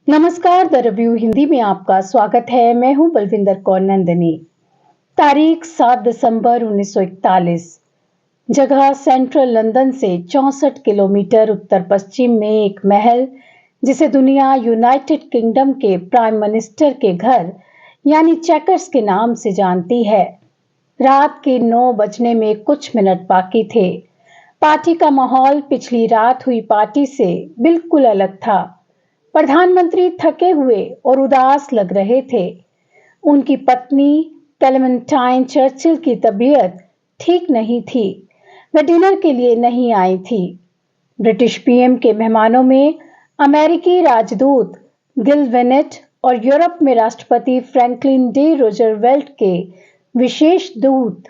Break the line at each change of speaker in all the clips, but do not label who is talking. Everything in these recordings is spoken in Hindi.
नमस्कार, द रिव्यू हिंदी में आपका स्वागत है। मैं हूं बलविंदर कौर नंदनी। तारीख 7 दिसंबर 1941। जगह सेंट्रल लंदन से 64 किलोमीटर उत्तर पश्चिम में एक महल, जिसे दुनिया यूनाइटेड किंगडम के प्राइम मिनिस्टर के घर यानी चेकर्स के नाम से जानती है। रात के 9 बजने में कुछ मिनट बाकी थे। पार्टी का माहौल पिछली रात हुई पार्टी से बिल्कुल अलग था। प्रधानमंत्री थके हुए और उदास लग रहे थे। उनकी पत्नी क्लेमेंटाइन चर्चिल की तबीयत ठीक नहीं थी। वह डिनर के लिए नहीं आई थी। ब्रिटिश पीएम के मेहमानों में अमेरिकी राजदूत गिल वेनेट और यूरोप में राष्ट्रपति फ्रैंकलिन डी रूजवेल्ट के विशेष दूत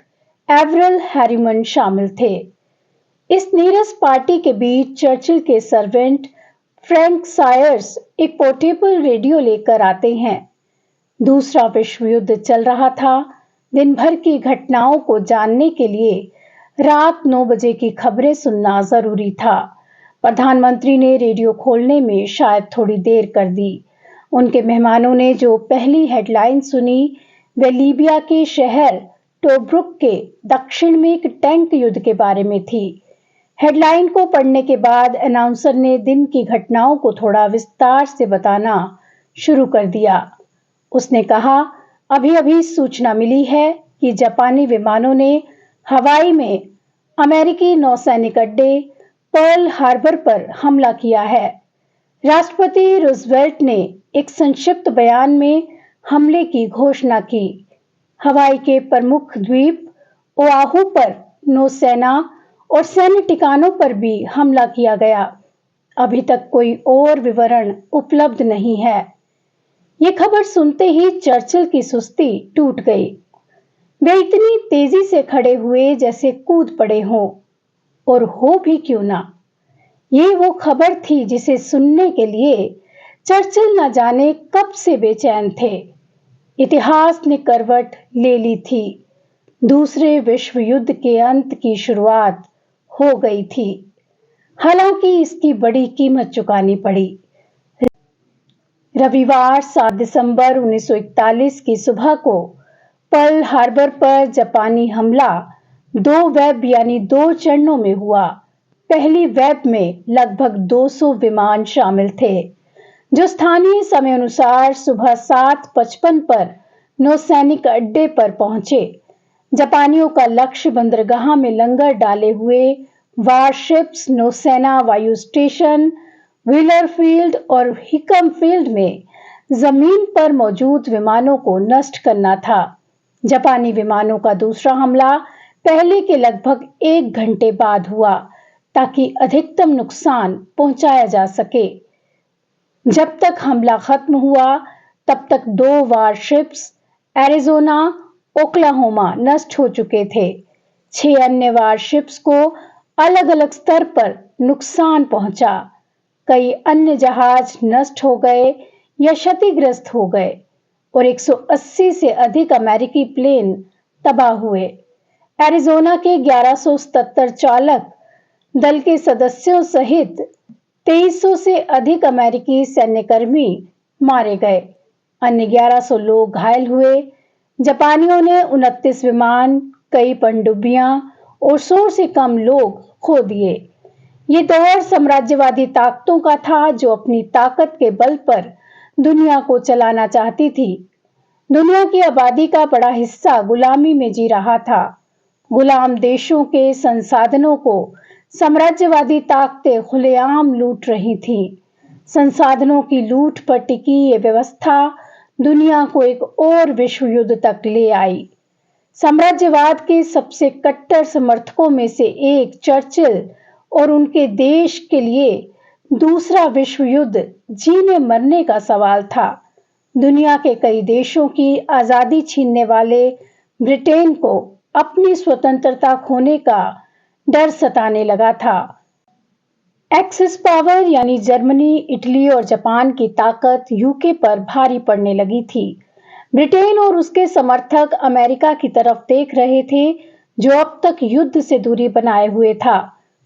एवरल हैरिमन शामिल थे। इस नीरस पार्टी के बीच चर्चिल के सर्वेंट फ्रैंक सायर्स एक पोर्टेबल रेडियो लेकर आते हैं। दूसरा विश्व युद्ध चल रहा था। दिन भर की घटनाओं को जानने के लिए रात 9 बजे की खबरें सुनना जरूरी था। प्रधानमंत्री ने रेडियो खोलने में शायद थोड़ी देर कर दी। उनके मेहमानों ने जो पहली हेडलाइन सुनी वह लीबिया के शहर टोब्रुक के दक्षिण में एक टैंक युद्ध के बारे में थी। हेडलाइन को पढ़ने के बाद अनाउंसर ने दिन की घटनाओं को थोड़ा विस्तार से बताना शुरू कर दिया। उसने कहा, अभी अभी सूचना मिली है कि जापानी विमानों ने हवाई में अमेरिकी नौसैनिक अड्डे पर्ल हार्बर पर हमला किया है। राष्ट्रपति रूजवेल्ट ने एक संक्षिप्त बयान में हमले की घोषणा की। हवाई के प्रमुख द्वीप ओआहू पर नौसेना और सैन्य ठिकानों पर भी हमला किया गया। अभी तक कोई और विवरण उपलब्ध नहीं है। ये खबर सुनते ही चर्चिल की सुस्ती टूट गई। वे इतनी तेजी से खड़े हुए जैसे कूद पड़े हों, और हो भी क्यों ना। ये वो खबर थी जिसे सुनने के लिए चर्चिल न जाने कब से बेचैन थे। इतिहास ने करवट ले ली थी। दूसरे विश्व युद्ध के अंत की शुरुआत हो गई थी। हालांकि इसकी बड़ी कीमत चुकानी पड़ी। रविवार 7 दिसंबर 1941 की सुबह को पर्ल हार्बर पर जापानी हमला 2 वेब यानी 2 चरणों में हुआ। पहली वेब में लगभग 200 विमान शामिल थे, जो स्थानीय समय अनुसार सुबह 7:55 पर नौसैनिक अड्डे पर पहुंचे। जापानियों का लक्ष्य बंदरगाह में लंगर डाले हुए वारशिप्स, नौसेना वायु स्टेशन, व्हीलर फील्ड और हिकम फील्ड में जमीन पर मौजूद विमानों को नष्ट करना था। जापानी विमानों का दूसरा हमला पहले के लगभग 1 घंटे बाद हुआ, ताकि अधिकतम नुकसान पहुंचाया जा सके। जब तक हमला खत्म हुआ, तब तक 2 वारशिप्स एरिजोना, ओक्लाहोमा नष्ट हो चुके थे। 6 अन्य वारशिप्स को अलग अलग स्तर पर नुकसान पहुंचा। कई अन्य जहाज नष्ट हो गए या क्षतिग्रस्त हो गए और 180 से अधिक अमेरिकी प्लेन तबाह हुए। एरिजोना के 1177 चालक दल के सदस्यों सहित 2300 से अधिक अमेरिकी सैन्यकर्मी मारे गए। अन्य 1100 लोग घायल हुए। जापानियों ने 29 विमान, कई पनडुब्बियां और 100 से कम लोग खो दिए। ये दौर साम्राज्यवादी ताकतों का था, जो अपनी ताकत के बल पर दुनिया को चलाना चाहती थी। दुनिया की आबादी का बड़ा हिस्सा गुलामी में जी रहा था। गुलाम देशों के संसाधनों को साम्राज्यवादी ताकतें खुलेआम लूट रही थीं। संसाधनों की लूट पर टिकी ये व्यवस्था दुनिया को एक और विश्व युद्ध तक ले आई। साम्राज्यवाद के सबसे कट्टर समर्थकों में से एक चर्चिल और उनके देश के लिए दूसरा विश्व युद्ध जीने मरने का सवाल था। दुनिया के कई देशों की आजादी छीनने वाले ब्रिटेन को अपनी स्वतंत्रता खोने का डर सताने लगा था। एक्सिस पावर यानी जर्मनी, इटली और जापान की ताकत यूके पर भारी पड़ने लगी थी। ब्रिटेन और उसके समर्थक अमेरिका की तरफ देख रहे थे, जो अब तक युद्ध से दूरी बनाए हुए था।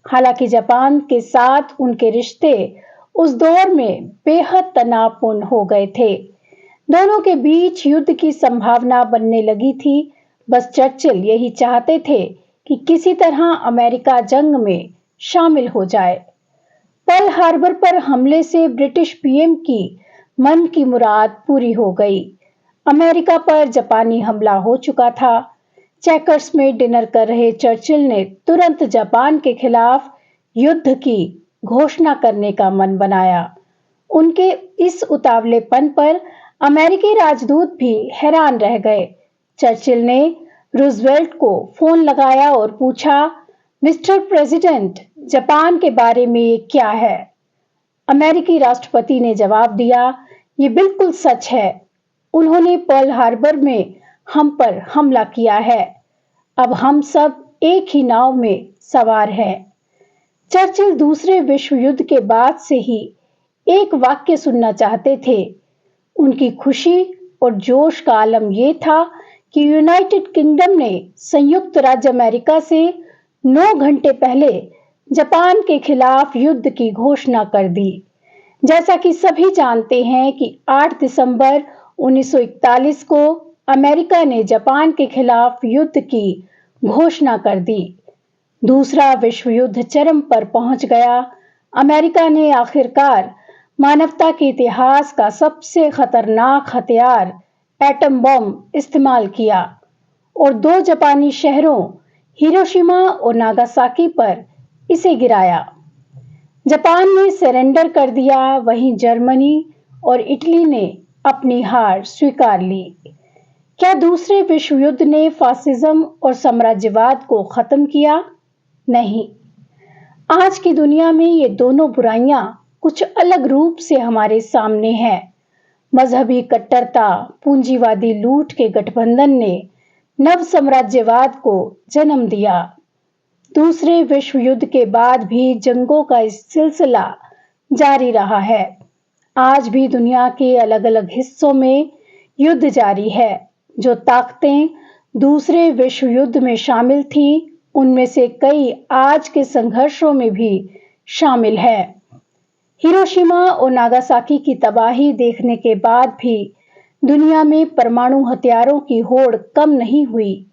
हालांकि जापान के साथ उनके रिश्ते उस दौर में बेहद तनावपूर्ण हो गए थे। दोनों के बीच युद्ध की संभावना बनने लगी थी। बस चर्चिल यही चाहते थे कि किसी तरह अमेरिका जंग में शामिल हो जाए। पर्ल हार्बर पर हमले से ब्रिटिश पीएम की मन की मुराद पूरी हो गई। अमेरिका पर जापानी हमला हो चुका था। चेकर्स में डिनर कर रहे चर्चिल ने तुरंत जापान के खिलाफ युद्ध की घोषणा करने का मन बनाया। उनके इस उतावलेपन पर अमेरिकी राजदूत भी हैरान रह गए। चर्चिल ने रूजवेल्ट को फोन लगाया और पूछा, मिस्टर प्रेसिडेंट, जापान के बारे में ये क्या है? अमेरिकी राष्ट्रपति ने जवाब दिया, ये बिल्कुल सच है। उन्होंने पर्ल हार्बर में हम पर हमला किया है। अब हम सब एक ही नाव में सवार हैं। चर्चिल दूसरे विश्व युद्ध के बाद से ही एक वाक्य सुनना चाहते थे। उनकी खुशी और जोश का आलम यह था कि यूनाइटेड किंगडम ने संयुक्त राज्य अमेरिका से 9 घंटे पहले जापान के खिलाफ युद्ध की घोषणा कर दी। जैसा कि सभी जानते हैं कि 8 दिसंबर 1941 को अमेरिका ने जापान के खिलाफ युद्ध की घोषणा कर दी। दूसरा विश्व युद्ध चरम पर पहुंच गया। अमेरिका ने आखिरकार मानवता के इतिहास का सबसे खतरनाक हथियार एटम बम इस्तेमाल किया और 2 जापानी शहरों हिरोशिमा और नागासाकी पर इसे गिराया। जापान ने सरेंडर कर दिया, वहीं जर्मनी और इटली ने अपनी हार स्वीकार ली। क्या दूसरे विश्व युद्ध ने फासिज्म और साम्राज्यवाद को खत्म किया? नहीं। आज की दुनिया में ये दोनों बुराइयां कुछ अलग रूप से हमारे सामने हैं। मजहबी कट्टरता, पूंजीवादी लूट के गठबंधन ने नव साम्राज्यवाद को जन्म दिया। दूसरे विश्व युद्ध के बाद भी जंगों का इस सिलसिला जारी रहा है। आज भी दुनिया के अलग-अलग हिस्सों में युद्ध जारी है। जो ताकतें दूसरे विश्व युद्ध में शामिल थीं, उनमें से कई आज के संघर्षों में भी शामिल है। हिरोशिमा और नागासाकी की तबाही देखने के बाद भी दुनिया में परमाणु हथियारों की होड़ कम नहीं हुई।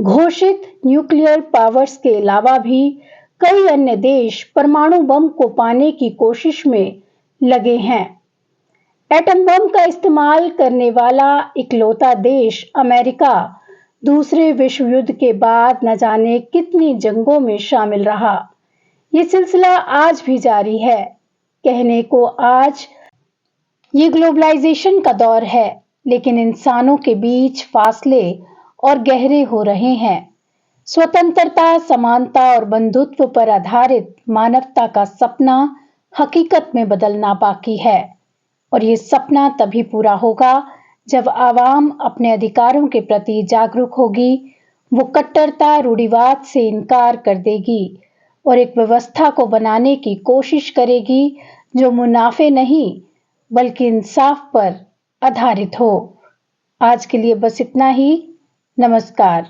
घोषित न्यूक्लियर पावर्स के अलावा भी कई अन्य देश परमाणु बम को पाने की कोशिश में लगे हैं। एटम बम का इस्तेमाल करने वाला इकलौता देश अमेरिका दूसरे विश्व युद्ध के बाद न जाने कितनी जंगों में शामिल रहा। ये सिलसिला आज भी जारी है। कहने को आज ये ग्लोबलाइजेशन का दौर है, लेकिन इंसानों के बीच फासले और गहरे हो रहे हैं। स्वतंत्रता, समानता और बंधुत्व पर आधारित मानवता का सपना हकीकत में बदलना बाकी है और ये सपना तभी पूरा होगा जब आवाम अपने अधिकारों के प्रति जागरूक होगी। वो कट्टरता, रूढ़िवाद से इनकार कर देगी और एक व्यवस्था को बनाने की कोशिश करेगी जो मुनाफे नहीं बल्कि इंसाफ पर आधारित हो। आज के लिए बस इतना ही। नमस्कार।